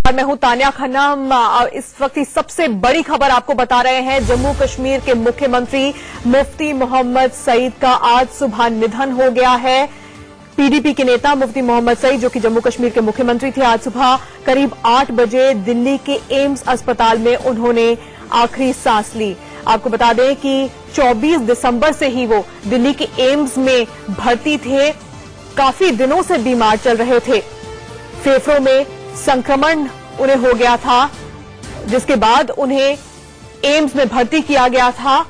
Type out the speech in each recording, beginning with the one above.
मैं हूं तानिया खन्ना। इस वक्त की सबसे बड़ी खबर आपको बता रहे हैं। जम्मू कश्मीर के मुख्यमंत्री मुफ्ती मोहम्मद सईद का आज सुबह निधन हो गया है। पीडीपी के नेता मुफ्ती मोहम्मद सईद, जो कि जम्मू कश्मीर के मुख्यमंत्री थे, आज सुबह करीब 8 बजे दिल्ली के एम्स अस्पताल में उन्होंने आखिरी सांस ली। आपको बता दें कि 24 दिसंबर से ही वो दिल्ली के एम्स में भर्ती थे। काफी दिनों से बीमार चल रहे थे। फेफड़ों में संक्रमण उन्हें हो गया था, जिसके बाद उन्हें एम्स में भर्ती किया गया था।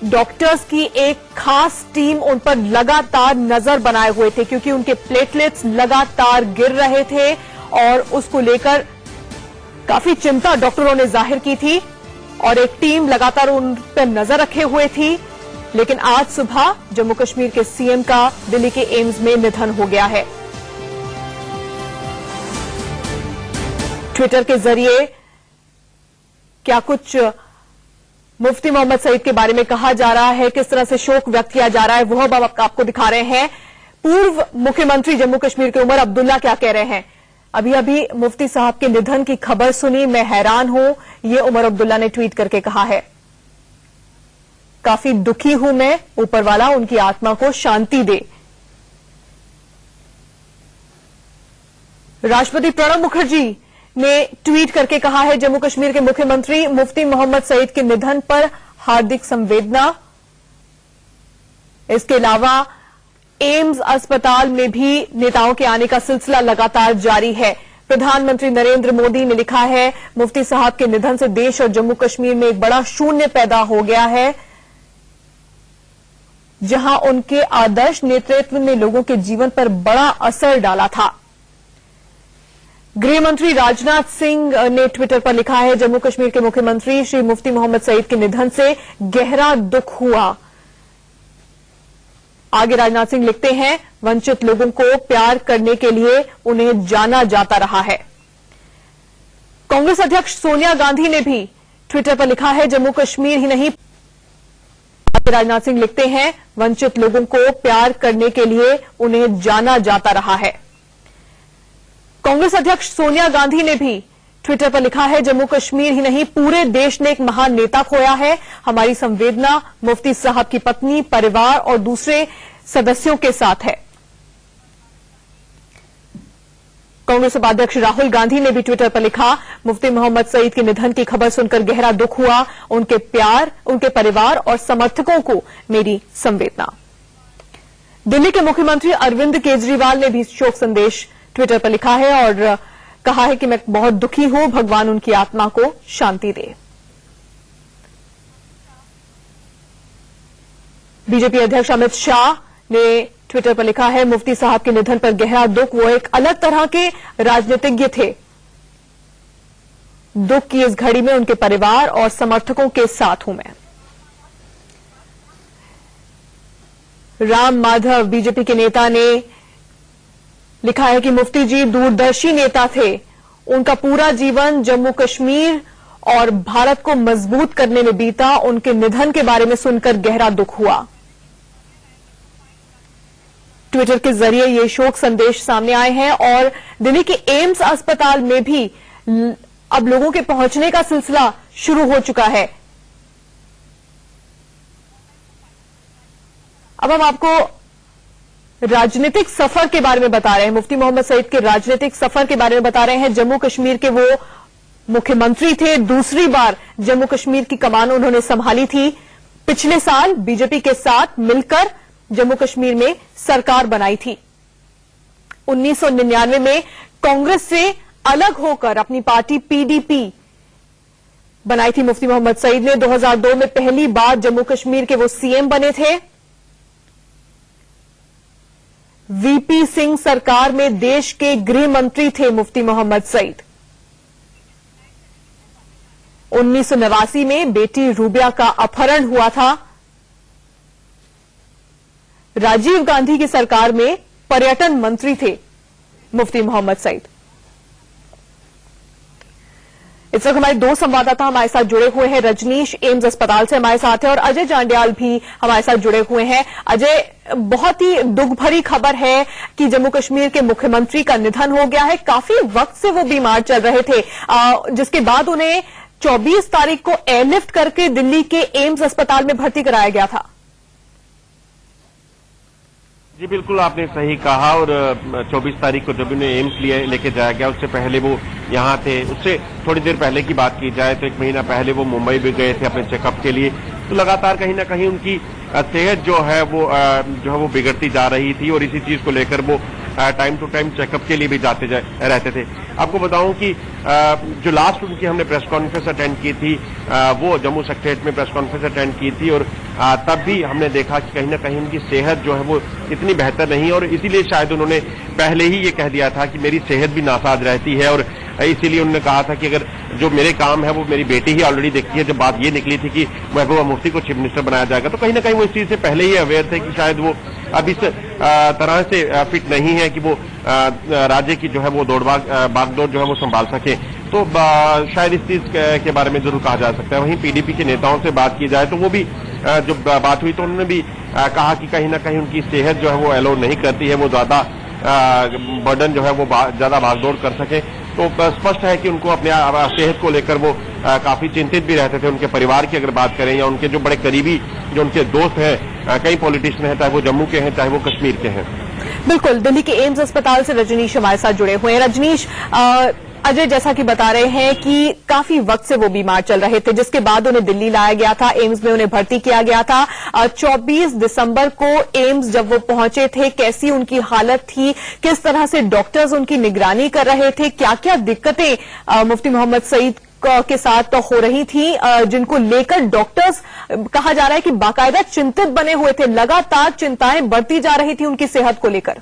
डॉक्टर्स की एक खास टीम उन पर लगातार नजर बनाए हुए थे, क्योंकि उनके प्लेटलेट्स लगातार गिर रहे थे और उसको लेकर काफी चिंता डॉक्टरों ने जाहिर की थी और एक टीम लगातार उन पर नजर रखे हुए थी। लेकिन आज सुबह जम्मू कश्मीर के सीएम का दिल्ली के एम्स में निधन हो गया है। ट्विटर के जरिए क्या कुछ मुफ्ती मोहम्मद सईद के बारे में कहा जा रहा है, किस तरह से शोक व्यक्त किया जा रहा है, वह अब आपको दिखा रहे हैं। पूर्व मुख्यमंत्री जम्मू कश्मीर के उमर अब्दुल्ला क्या कह रहे हैं। अभी अभी मुफ्ती साहब के निधन की खबर सुनी, मैं हैरान हूं, ये उमर अब्दुल्ला ने ट्वीट करके कहा है। काफी दुखी हूं मैं, ऊपर वाला उनकी आत्मा को शांति दे। राष्ट्रपति प्रणब मुखर्जी ने ट्वीट करके कहा है, जम्मू कश्मीर के मुख्यमंत्री मुफ्ती मोहम्मद सईद के निधन पर हार्दिक संवेदना। इसके अलावा एम्स अस्पताल में भी नेताओं के आने का सिलसिला लगातार जारी है। प्रधानमंत्री नरेंद्र मोदी ने लिखा है, मुफ्ती साहब के निधन से देश और जम्मू कश्मीर में एक बड़ा शून्य पैदा हो गया है। जहां उनके आदर्श नेतृत्व ने लोगों के जीवन पर बड़ा असर डाला था। गृह मंत्री राजनाथ सिंह ने ट्विटर पर लिखा है, जम्मू कश्मीर के मुख्यमंत्री श्री मुफ्ती मोहम्मद सईद के निधन से गहरा दुख हुआ। आगे राजनाथ सिंह लिखते हैं, वंचित लोगों को प्यार करने के लिए उन्हें जाना जाता रहा है। कांग्रेस अध्यक्ष सोनिया गांधी ने भी ट्विटर पर लिखा है, जम्मू कश्मीर ही नहीं, राजनाथ सिंह लिखते हैं, वंचित लोगों को प्यार करने के लिए उन्हें जाना जाता रहा है। कांग्रेस अध्यक्ष सोनिया गांधी ने भी ट्विटर पर लिखा है, जम्मू कश्मीर ही नहीं, पूरे देश ने एक महान नेता खोया है। हमारी संवेदना मुफ्ती साहब की पत्नी, परिवार और दूसरे सदस्यों के साथ है। कांग्रेस उपाध्यक्ष राहुल गांधी ने भी ट्विटर पर लिखा, मुफ्ती मोहम्मद सईद के निधन की खबर सुनकर गहरा दुख हुआ। उनके प्यार, उनके परिवार और समर्थकों को मेरी संवेदना। दिल्ली के मुख्यमंत्री अरविंद केजरीवाल ने भी शोक संदेश ट्विटर पर लिखा है और कहा है कि मैं बहुत दुखी हूं, भगवान उनकी आत्मा को शांति दे। बीजेपी अध्यक्ष अमित शाह ने ट्विटर पर लिखा है, मुफ्ती साहब के निधन पर गहरा दुख, वो एक अलग तरह के राजनीतिज्ञ थे। दुख की इस घड़ी में उनके परिवार और समर्थकों के साथ हूं मैं। राम माधव बीजेपी के नेता ने लिखा है कि मुफ्ती जी दूरदर्शी नेता थे। उनका पूरा जीवन जम्मू कश्मीर और भारत को मजबूत करने में बीता। उनके निधन के बारे में सुनकर गहरा दुख हुआ। ट्विटर के जरिए ये शोक संदेश सामने आए हैं और दिल्ली के एम्स अस्पताल में भी अब लोगों के पहुंचने का सिलसिला शुरू हो चुका है। अब हम आपको राजनीतिक सफर के बारे में बता रहे हैं। मुफ्ती मोहम्मद सईद के राजनीतिक सफर के बारे में बता रहे हैं। जम्मू कश्मीर के वो मुख्यमंत्री थे, दूसरी बार जम्मू कश्मीर की कमान उन्होंने संभाली थी। पिछले साल बीजेपी के साथ मिलकर जम्मू कश्मीर में सरकार बनाई थी। 1999 में कांग्रेस से अलग होकर अपनी पार्टी पीडीपी बनाई थी मुफ्ती मोहम्मद सईद ने। 2002 में पहली बार जम्मू कश्मीर के वो सीएम बने थे। वीपी सिंह सरकार में देश के गृह मंत्री थे मुफ्ती मोहम्मद सईद। 1989 में बेटी रूबिया का अपहरण हुआ था। राजीव गांधी की सरकार में पर्यटन मंत्री थे मुफ्ती मोहम्मद सईद। इस वक्त हमारे दो संवाददाता हमारे साथ जुड़े हुए हैं। रजनीश एम्स अस्पताल से हमारे साथ है और अजय जांडियाल भी हमारे साथ जुड़े हुए हैं। अजय, बहुत ही दुख भरी खबर है कि जम्मू कश्मीर के मुख्यमंत्री का निधन हो गया है। काफी वक्त से वो बीमार चल रहे थे, जिसके बाद उन्हें 24 तारीख को एयरलिफ्ट करके दिल्ली के एम्स अस्पताल में भर्ती कराया गया था। जी बिल्कुल, आपने सही कहा। और 24 तारीख को जब उन्हें एम्स लेके जाया गया, उससे पहले वो यहाँ थे। उससे थोड़ी देर पहले की बात की जाए तो 1 महीना पहले वो मुंबई भी गए थे अपने चेकअप के लिए। तो लगातार कहीं ना कहीं उनकी सेहत जो है वो बिगड़ती जा रही थी और इसी चीज को लेकर वो टाइम टू टाइम चेकअप के लिए भी जाते रहते थे। आपको बताऊं कि जो लास्ट उनकी हमने प्रेस कॉन्फ्रेंस अटेंड की थी, वो जम्मू सेक्रेटरीट में प्रेस कॉन्फ्रेंस अटेंड की थी और तब भी हमने देखा कि कहीं ना कहीं उनकी सेहत जो है वो इतनी बेहतर नहीं है और इसीलिए शायद उन्होंने पहले ही ये कह दिया था कि मेरी सेहत भी नासाज रहती है। और इसीलिए उन्होंने कहा था कि अगर जो मेरे काम है वो मेरी बेटी ही ऑलरेडी देखती है। जब बात ये निकली थी कि महबूबा मुफ्ती को चीफ मिनिस्टर बनाया जाएगा, तो कहीं ना कहीं वो इस चीज से पहले ही अवेयर थे कि शायद वो अब इस तरह से फिट नहीं है कि वो राज्य की जो है वो बागडोर जो है वो संभाल सके। तो शायद इस चीज के बारे में जरूर कहा जा सकता है। वहीं पीडीपी के नेताओं से बात की जाए तो वो भी जब बात हुई तो उन्होंने भी कहा कि कहीं ना कहीं उनकी सेहत जो है वो अलाउ नहीं करती है, वो ज्यादा बर्डन जो है वो ज्यादा भागदौड़ कर सके। तो स्पष्ट है कि उनको अपने सेहत को लेकर वो काफी चिंतित भी रहते थे। उनके परिवार की अगर बात करें या उनके जो बड़े करीबी जो उनके दोस्त हैं, कई पॉलिटिशियन हैं, चाहे वो जम्मू के हैं चाहे वो कश्मीर के हैं। बिल्कुल, दिल्ली के एम्स अस्पताल से रजनीश हमारे साथ जुड़े हुए हैं। रजनीश, अजय जैसा कि बता रहे हैं कि काफी वक्त से वो बीमार चल रहे थे, जिसके बाद उन्हें दिल्ली लाया गया था, एम्स में उन्हें भर्ती किया गया था। 24 दिसंबर को एम्स जब वो पहुंचे थे, कैसी उनकी हालत थी, किस तरह से डॉक्टर्स उनकी निगरानी कर रहे थे, क्या क्या दिक्कतें मुफ्ती मोहम्मद सईद के साथ तो हो रही थी, जिनको लेकर डॉक्टर्स कहा जा रहा है कि बाकायदा चिंतित बने हुए थे, लगातार चिंताएं बढ़ती जा रही थी उनकी सेहत को लेकर।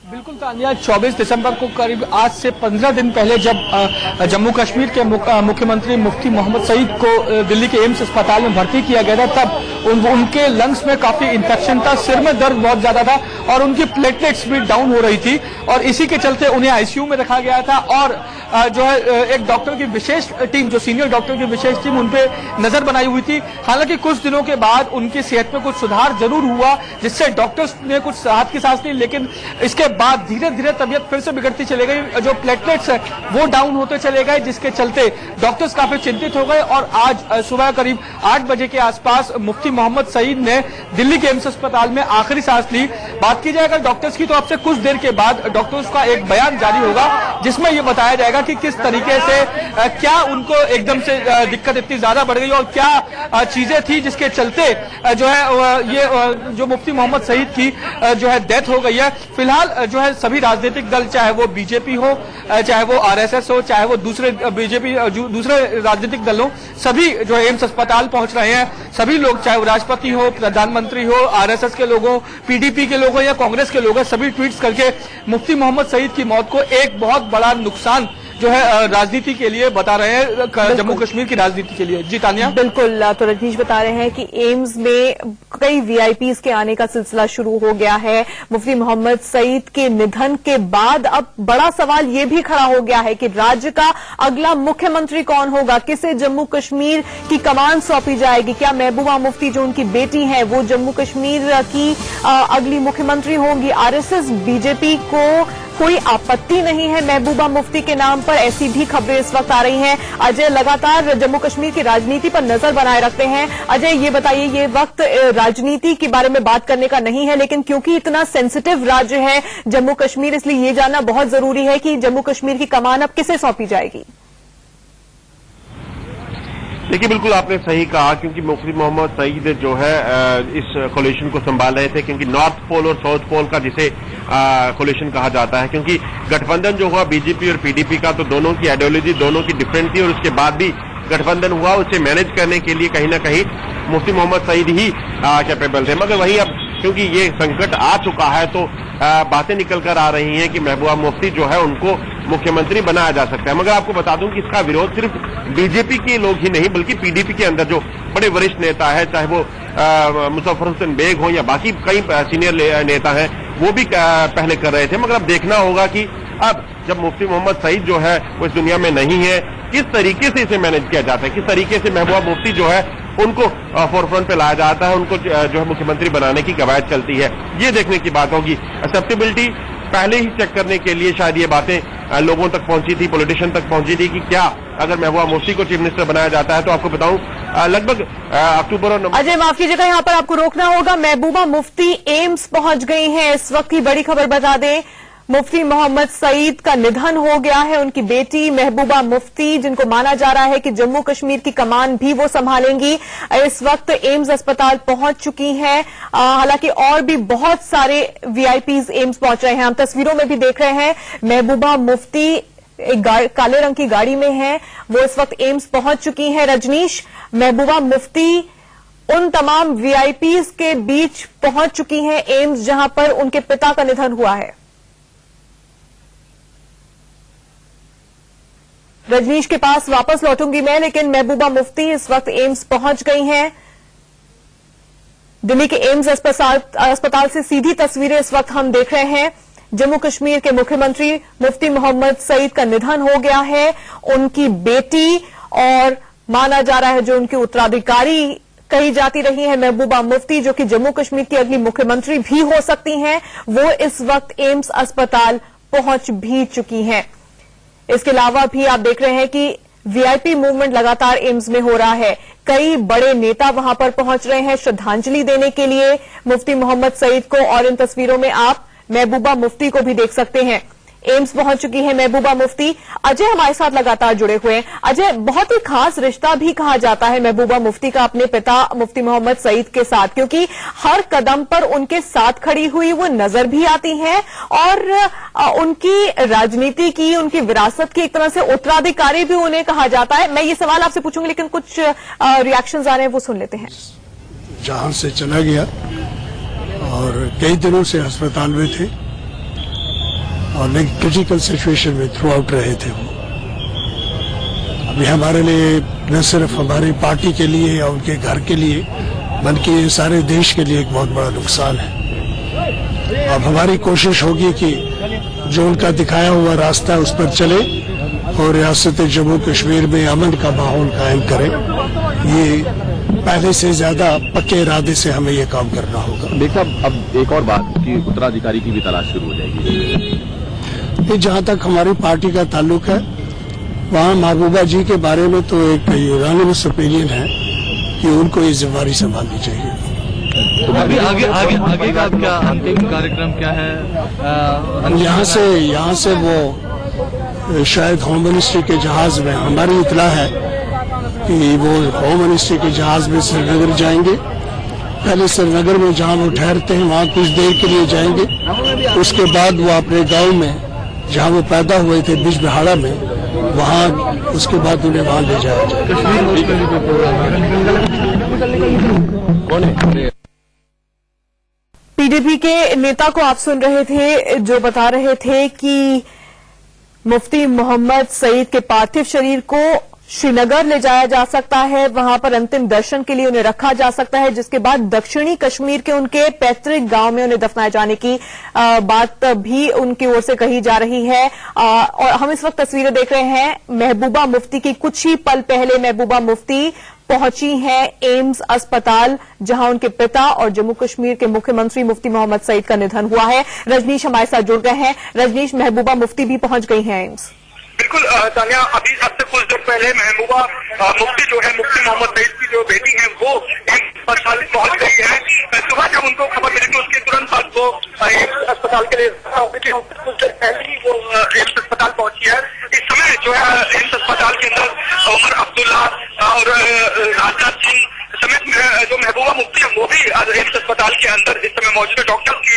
बिल्कुल तानिया, 24 दिसंबर को करीब आज से 15 दिन पहले जब जम्मू कश्मीर के मुख्यमंत्री मुफ्ती मोहम्मद सईद को दिल्ली के एम्स अस्पताल में भर्ती किया गया था, तब उनके लंग्स में काफी इन्फेक्शन था, सिर में दर्द बहुत ज्यादा था और उनकी प्लेटलेट्स भी डाउन हो रही थी और इसी के चलते उन्हें आईसीयू में रखा गया था। और जो है एक डॉक्टर की विशेष टीम, जो सीनियर डॉक्टर की विशेष टीम उन पे नजर बनाई हुई थी। हालांकि कुछ दिनों के बाद उनकी सेहत में कुछ सुधार जरूर हुआ, जिससे डॉक्टर्स ने कुछ राहत की सांस ली, लेकिन इसके बाद धीरे धीरे तबीयत फिर से बिगड़ती चली गई। जो प्लेटलेट्स है वो डाउन होते चले गए, जिसके चलते डॉक्टर्स काफी चिंतित हो गए और आज सुबह करीब 8 बजे के आसपास मुफ्ती मोहम्मद सईद ने दिल्ली के एम्स अस्पताल में आखिरी सांस ली। बात की जाएगा डॉक्टर्स की, तो अब से कुछ देर के बाद डॉक्टर्स का एक बयान जारी होगा, जिसमें यह बताया जाएगा कि किस तरीके से क्या उनको एकदम से दिक्कत इतनी ज्यादा बढ़ गई और क्या चीजें थी जिसके चलते जो है ये जो मुफ्ती मोहम्मद सईद की जो है डेथ हो गई है। फिलहाल जो है सभी राजनीतिक दल, चाहे वो बीजेपी हो, चाहे वो आरएसएस हो, चाहे वो दूसरे दूसरे राजनीतिक दल हो, सभी जो है एम्स अस्पताल पहुंच रहे हैं। सभी लोग, चाहे वो राष्ट्रपति हो, प्रधानमंत्री हो, आरएसएस के लोग हो, पीडीपी के लोग हो या कांग्रेस के लोग हैं, सभी ट्वीट्स करके मुफ्ती मोहम्मद सईद की मौत को एक बहुत बड़ा नुकसान जो है राजनीति के लिए बता रहे हैं, जम्मू कश्मीर की राजनीति के लिए। जी तानिया। बिल्कुल, तो रजनीश बता रहे हैं कि एम्स में कई वीआईपीज के आने का सिलसिला शुरू हो गया है। मुफ्ती मोहम्मद सईद के निधन के बाद अब बड़ा सवाल ये भी खड़ा हो गया है कि राज्य का अगला मुख्यमंत्री कौन होगा, किसे जम्मू कश्मीर की कमान सौंपी जाएगी। क्या महबूबा मुफ्ती जो उनकी बेटी है वो जम्मू कश्मीर की अगली मुख्यमंत्री होंगी। आरएसएस बीजेपी को कोई आपत्ति नहीं है महबूबा मुफ्ती के नाम पर, ऐसी भी खबरें इस वक्त आ रही हैं। अजय लगातार जम्मू कश्मीर की राजनीति पर नजर बनाए रखते हैं। अजय, ये बताइए, ये वक्त राजनीति के बारे में बात करने का नहीं है, लेकिन क्योंकि इतना सेंसिटिव राज्य है जम्मू कश्मीर, इसलिए ये जानना बहुत जरूरी है कि जम्मू कश्मीर की कमान अब किसे सौंपी जाएगी। देखिए, बिल्कुल आपने सही कहा, क्योंकि मुफ्ती मोहम्मद सईद जो है इस कोलिशन को संभाल रहे थे, क्योंकि नॉर्थ पोल और साउथ पोल का जिसे कोलिशन कहा जाता है, क्योंकि गठबंधन जो हुआ बीजेपी और पीडीपी का, तो दोनों की आइडियोलॉजी दोनों की डिफरेंट थी और उसके बाद भी गठबंधन हुआ। उसे मैनेज करने के लिए कहीं ना कहीं मुफ्ती मोहम्मद सईद ही कैपेबल थे। मगर वहीं अब क्योंकि ये संकट आ चुका है, तो बातें निकल कर आ रही हैं कि महबूबा मुफ्ती जो है उनको मुख्यमंत्री बनाया जा सकता है। मगर आपको बता दूं कि इसका विरोध सिर्फ बीजेपी के लोग ही नहीं, बल्कि पीडीपी के अंदर जो बड़े वरिष्ठ नेता है, चाहे वो मुजफ्फर हुसैन बेग हो या बाकी कई सीनियर नेता हैं, वो भी पहले कर रहे थे। मगर अब देखना होगा कि अब जब मुफ्ती मोहम्मद सईद जो है वो इस दुनिया में नहीं है, किस तरीके से इसे मैनेज किया जाता है, किस तरीके से महबूबा मुफ्ती जो है उनको फोरफ्रंट पे लाया जाता है, उनको जो है मुख्यमंत्री बनाने की कवायद चलती है, ये देखने की बात होगी। एक्सेप्टेबिलिटी पहले ही चेक करने के लिए शायद ये बातें लोगों तक पहुंची थी, पॉलिटिशियन तक पहुंची थी कि क्या अगर महबूबा मुफ्ती को चीफ मिनिस्टर बनाया जाता है तो आपको बताऊं लगभग अक्टूबर और अजय माफ कीजिएगा, यहाँ पर आपको रोकना होगा। महबूबा मुफ्ती एम्स पहुंच गई हैं। इस वक्त की बड़ी खबर बता दें, मुफ्ती मोहम्मद सईद का निधन हो गया है। उनकी बेटी महबूबा मुफ्ती, जिनको माना जा रहा है कि जम्मू कश्मीर की कमान भी वो संभालेंगी, इस वक्त एम्स अस्पताल पहुंच चुकी हैं। हालांकि और भी बहुत सारे वीआईपीज एम्स पहुंच रहे हैं। हम तस्वीरों में भी देख रहे हैं महबूबा मुफ्ती एक काले रंग की गाड़ी में है, वो इस वक्त एम्स पहुंच चुकी हैं। रजनीश, महबूबा मुफ्ती उन तमाम वीआईपीज के बीच पहुंच चुकी हैं एम्स, जहां पर उनके पिता का निधन हुआ है। रजनीश के पास वापस लौटूंगी मैं, लेकिन महबूबा मुफ्ती इस वक्त एम्स पहुंच गई हैं। दिल्ली के एम्स अस्पताल से सीधी तस्वीरें इस वक्त हम देख रहे हैं। जम्मू कश्मीर के मुख्यमंत्री मुफ्ती मोहम्मद सईद का निधन हो गया है। उनकी बेटी और माना जा रहा है जो उनकी उत्तराधिकारी कही जाती रही है महबूबा मुफ्ती, जो कि जम्मू कश्मीर की अगली मुख्यमंत्री भी हो सकती हैं, वो इस वक्त एम्स अस्पताल पहुंच भी चुकी हैं। इसके अलावा भी आप देख रहे हैं कि वीआईपी मूवमेंट लगातार एम्स में हो रहा है। कई बड़े नेता वहां पर पहुंच रहे हैं श्रद्धांजलि देने के लिए मुफ्ती मोहम्मद सईद को, और इन तस्वीरों में आप महबूबा मुफ्ती को भी देख सकते हैं। एम्स पहुंच चुकी है महबूबा मुफ्ती। अजय हमारे साथ लगातार जुड़े हुए हैं। अजय, बहुत ही खास रिश्ता भी कहा जाता है महबूबा मुफ्ती का अपने पिता मुफ्ती मोहम्मद सईद के साथ, क्योंकि हर कदम पर उनके साथ खड़ी हुई वो नजर भी आती हैं और उनकी राजनीति की, उनकी विरासत की एक तरह से उत्तराधिकारी भी उन्हें कहा जाता है। मैं ये सवाल आपसे पूछूंगी, लेकिन कुछ रिएक्शंस आ रहे हैं, वो सुन लेते हैं। जहां से चला गया और कई दिनों से अस्पताल में थे और एक क्रिटिकल सिचुएशन में थ्रू आउट रहे थे वो। अभी हमारे लिए, न सिर्फ हमारी पार्टी के लिए या उनके घर के लिए, बल्कि सारे देश के लिए एक बहुत बड़ा नुकसान है। अब हमारी कोशिश होगी कि जो उनका दिखाया हुआ रास्ता उस पर चले और रियासत जम्मू कश्मीर में अमन का माहौल कायम करें। ये पहले से ज्यादा पक्के इरादे से हमें ये काम करना होगा। देखा, अब एक और बात कि उत्तराधिकारी की भी तलाश शुरू हो जाएगी। जहां तक हमारी पार्टी का ताल्लुक है, वहां महबूबा जी के बारे में तो एक यूनानिमस ओपिनियन है कि उनको ये जिम्मेदारी संभालनी चाहिए। तो आगे का क्या अंतिम कार्यक्रम क्या है? यहाँ से वो शायद होम मिनिस्ट्री के जहाज में, हमारी इतला है कि वो होम मिनिस्ट्री के जहाज में श्रीनगर जाएंगे। पहले श्रीनगर में जहां वो ठहरते हैं वहां कुछ देर के लिए जाएंगे। उसके बाद वो अपने गांव में जहां वो पैदा हुए थे, बिजबिहाड़ा में, वहां उसके बाद उन्हें वहां ले जाया जाए। पीडीपी के नेता को आप सुन रहे थे, जो बता रहे थे कि मुफ्ती मोहम्मद सईद के पार्थिव शरीर को श्रीनगर ले जाया जा सकता है, वहां पर अंतिम दर्शन के लिए उन्हें रखा जा सकता है, जिसके बाद दक्षिणी कश्मीर के उनके पैतृक गांव में उन्हें दफनाए जाने की बात भी उनकी ओर से कही जा रही है। और हम इस वक्त तस्वीरें देख रहे हैं महबूबा मुफ्ती की। कुछ ही पल पहले महबूबा मुफ्ती पहुंची हैं एम्स अस्पताल, जहां उनके पिता और जम्मू कश्मीर के मुख्यमंत्री मुफ्ती मोहम्मद सईद का निधन हुआ है। रजनीश हमारे साथ जुड़ गए हैं। रजनीश, महबूबा मुफ्ती भी पहुंच गई हैं एम्स। बिल्कुल तानिया, अभी अब से कुछ देर पहले महबूबा मुफ्ती जो है मुफ्ती मोहम्मद सईद की जो बेटी है वो एम्स अस्पताल पहुंच गई है। सुबह जब उनको खबर मिली तो उसके तुरंत बाद वो एम्स अस्पताल के लिए कुछ देर पहले ही वो एम्स अस्पताल पहुंची है। इस समय जो है एम्स अस्पताल के अंदर उमर अब्दुल्ला और राजनाथ सिंह समेत जो महबूबा मुफ्ती है वो भी एम्स अस्पताल के अंदर इस समय मौजूद है। डॉक्टर की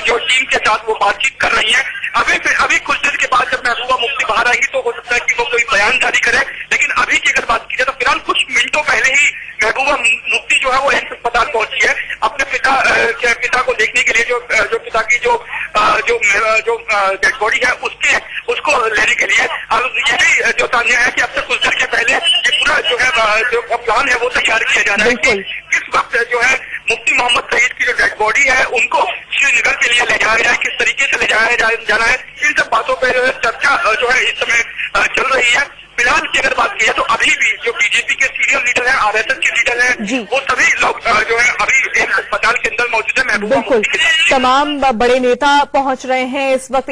जो टीम के साथ वो बातचीत कर रही है। अभी कुछ देर के बाद जब महबूबा मुफ्ती बाहर आएंगी तो हो सकता है कि वो कोई बयान जारी करे, लेकिन अभी की अगर बात की जाए तो फिलहाल कुछ मिनटों पहले ही महबूबा मुफ्ती जो है वो एम्स अस्पताल पहुंची है अपने पिता को देखने के लिए, जो पिता की जो डेड बॉडी है उसको लेने के लिए। और ये भी जो तानिया है कि अब से कुछ देर के पहले ये पूरा जो है जो प्लान है वो तैयार किया जा रहा है कि किस इस वक्त जो है मुफ्ती मोहम्मद सईद की जो डेड बॉडी है उनको श्रीनगर के लिए ले जाया गया है, किस तरीके से ले जाया जाना है, इन सब बातों पर जो है चर्चा जो है इस समय चल रही है। फिलहाल की अगर बात की जाए तो अभी भी जो बीजेपी के सीनियर लीडर हैं, आरएसएस के लीडर हैं, वो सभी लोग जो है अभी एम्स अस्पताल के अंदर मौजूद है। महबूबा बिल्कुल, तमाम बड़े नेता पहुंच रहे हैं इस वक्त।